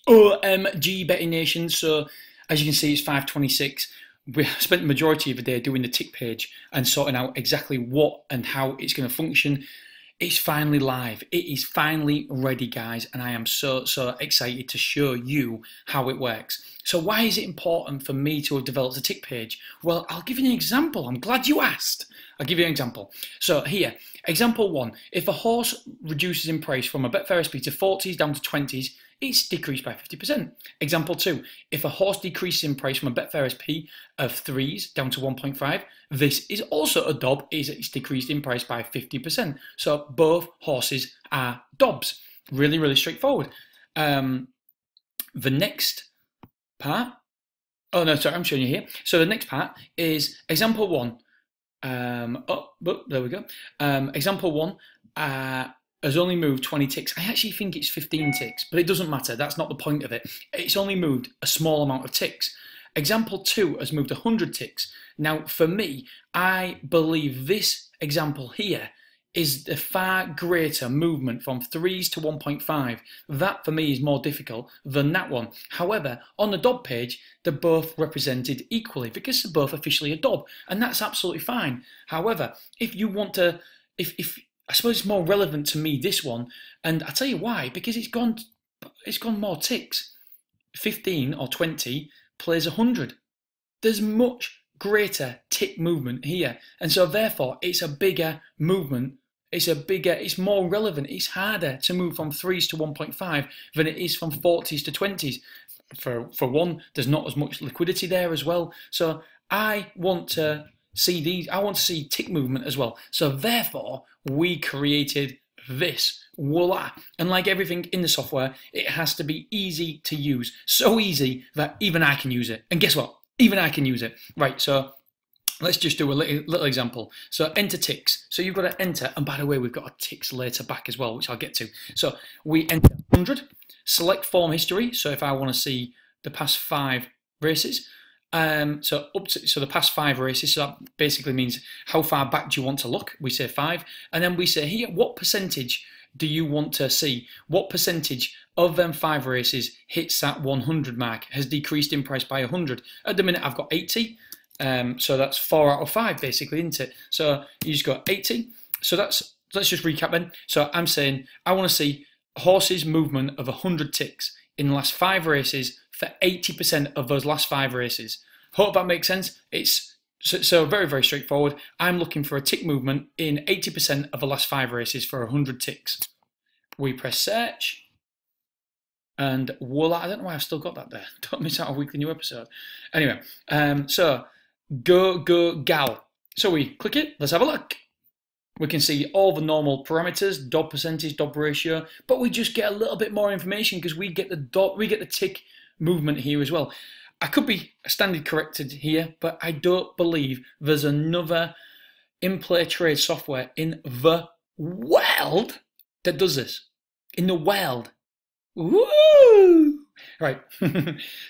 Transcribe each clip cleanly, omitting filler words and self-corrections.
OMG Betting Nation. So as you can see, it's 5:26. We spent the majority of the day doing the tick page and sorting out exactly what and how it's going to function. It's finally live. It is finally ready, guys, and I am so excited to show you how it works. So why is it important for me to have developed a tick page? Well, I'll give you an example. I'm glad you asked. I'll give you an example. So here, example 1. If a horse reduces in price from a Betfair SP to 40s down to 20s, it's decreased by 50%. Example 2. If a horse decreases in price from a Betfair SP of 3s down to 1.5, this is also a dob, it's decreased in price by 50%. So both horses are dobs. Really straightforward. The next part, oh no, sorry, I'm showing you here. So the next part is example 1. There we go. Example 1 has only moved 20 ticks. I actually think it's 15 ticks, but it doesn't matter. That's not the point of it. It's only moved a small amount of ticks. Example 2 has moved 100 ticks. Now, for me, I believe this example here is the far greater movement from 3s to 1.5. That, for me, is more difficult than that one. However, on the dob page, they're both represented equally because they're both officially a dob, and that's absolutely fine. However, if you want to, if I suppose it's more relevant to me, this one, and I'll tell you why, because it's gone more ticks. 15 or 20 plays 100. There's much greater tick movement here, and so therefore it's a bigger movement. It's more relevant. It's harder to move from 3s to 1.5 than it is from 40s to 20s. For one, there's not as much liquidity there as well. So I want to see these. I want to see tick movement as well. So therefore, we created this. Voila! And like everything in the software, it has to be easy to use. So easy that even I can use it. And guess what? Even I can use it. Right, so let's just do a little example. So enter ticks. So you've got to enter, and by the way, we've got our ticks later back as well, which I'll get to. So we enter 100, select form history. So if I want to see the past 5 races, so the past 5 races, so that basically means how far back do you want to look? We say 5, and then we say here, what percentage do you want to see? What percentage of them 5 races hits that 100 mark, has decreased in price by 100? At the minute, I've got 80. So that's 4 out of 5, basically, isn't it? So you just got 80. So let's just recap then. So I'm saying I want to see horses' movement of 100 ticks in the last 5 races for 80% of those last 5 races. Hope that makes sense. It's so very straightforward. I'm looking for a tick movement in 80% of the last 5 races for 100 ticks. We press search, and voila! I don't know why I've still got that there. Don't miss out a weekly new episode. Anyway, so go gal. So we click it. Let's have a look. We can see all the normal parameters, dob percentage, dob ratio, but we just get a little bit more information because we get the tick movement here as well. I could be standard corrected here, but I don't believe there's another in-play trade software in the world that does this. In the world. Woo! Right.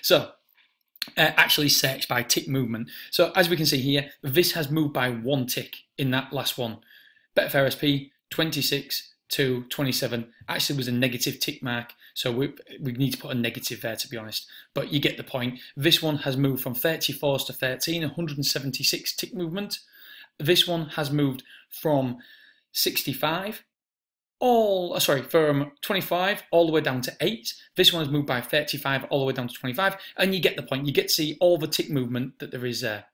So actually search by tick movement. So as we can see here, this has moved by 1 tick in that last one. Betfair SP 26 to 27 actually was a negative tick mark, so we need to put a negative there, to be honest, but you get the point. This one has moved from 34s to 13, 176 tick movement. This one has moved from 65 from 25 all the way down to 8. This one has moved by 35 all the way down to 25, and you get the point. You get to see all the tick movement that there is there.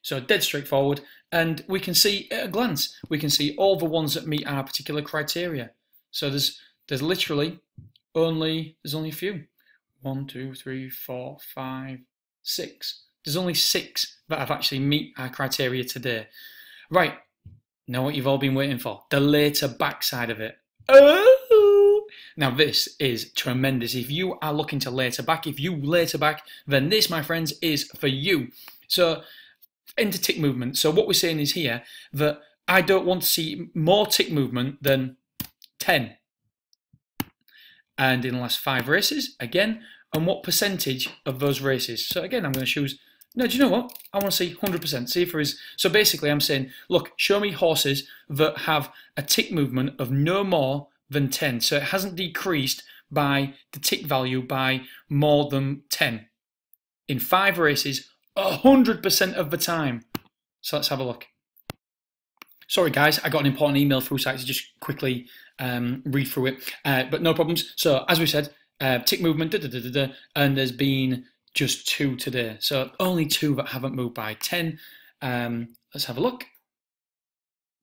So dead straightforward, and we can see at a glance, we can see all the ones that meet our particular criteria. So there's literally only a few. 1, 2, 3, 4, 5, 6. There's only 6 that have actually meet our criteria today. Right. Know what you've all been waiting for? The later back side of it. Oh! Now this is tremendous. If you are looking to later back, then this, my friends, is for you. So enter tick movement. So what we're saying is here that I don't want to see more tick movement than 10. And in the last 5 races, again, and what percentage of those races? So again, I'm going to choose. No, do you know what? I want to see 100%. See if there is. So basically, I'm saying, look, show me horses that have a tick movement of no more than 10. So it hasn't decreased by the tick value by more than 10. In 5 races, 100% of the time. So let's have a look. Sorry guys, I got an important email through, so I had to just quickly read through it, but no problems. So as we said, tick movement, and there's been just 2 today. So only 2 that haven't moved by 10. Let's have a look.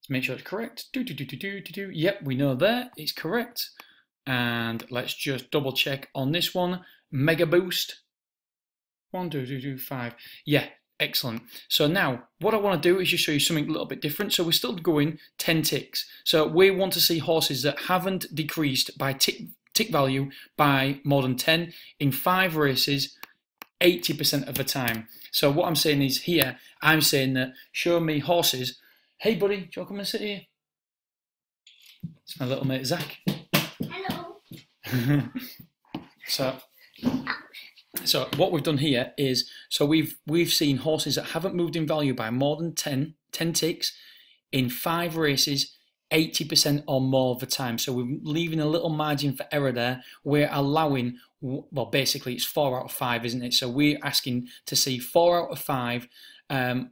Let's make sure it's correct. Yep, we know there it's correct. And let's just double check on this one. Mega Boost. 1, 2, 2, 2, 5. Yeah, excellent. So now what I want to do is just show you something a little bit different. So we're still going 10 ticks. So we want to see horses that haven't decreased by tick value by more than 10 in 5 races 80% of the time. So what I'm saying is here, I'm saying that show me horses. Hey buddy, do you want to come and sit here? It's my little mate Zach. Hello. So what we've done here is, so we've seen horses that haven't moved in value by more than 10 ticks in 5 races 80% or more of the time. So we're leaving a little margin for error there. We're allowing, well, basically it's 4 out of 5, isn't it? So we're asking to see 4 out of 5, 4 out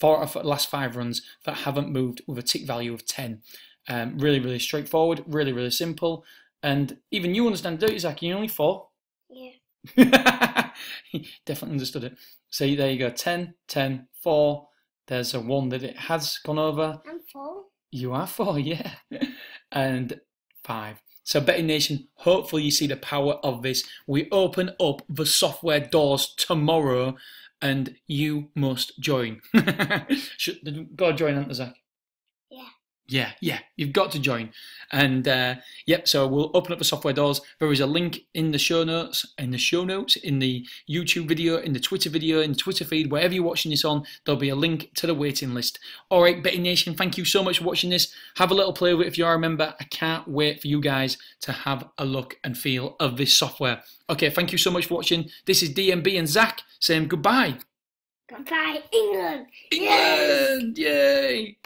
of the last 5 runs that haven't moved with a tick value of 10. Really, really straightforward, really, really simple. And even you understand, don't you, Zach? You're only 4. Yeah. Definitely understood it. So there you go, 10, 10, 4. There's a 1 that it has gone over. I'm 4. You are 4, yeah. And 5. So Betting Nation, hopefully you see the power of this. We open up the software doors tomorrow and you must join. Go join, Anta Zach. Yeah, you've got to join. And yep, so we'll open up the software doors. There is a link in the show notes, in the YouTube video, in the Twitter video, in the Twitter feed, wherever you're watching this on, there'll be a link to the waiting list. All right, Betting Nation, thank you so much for watching this. Have a little play with it if you are a member. I can't wait for you guys to have a look and feel of this software. Okay, thank you so much for watching. This is DMB and Zach saying goodbye. Goodbye, England. England! Yay!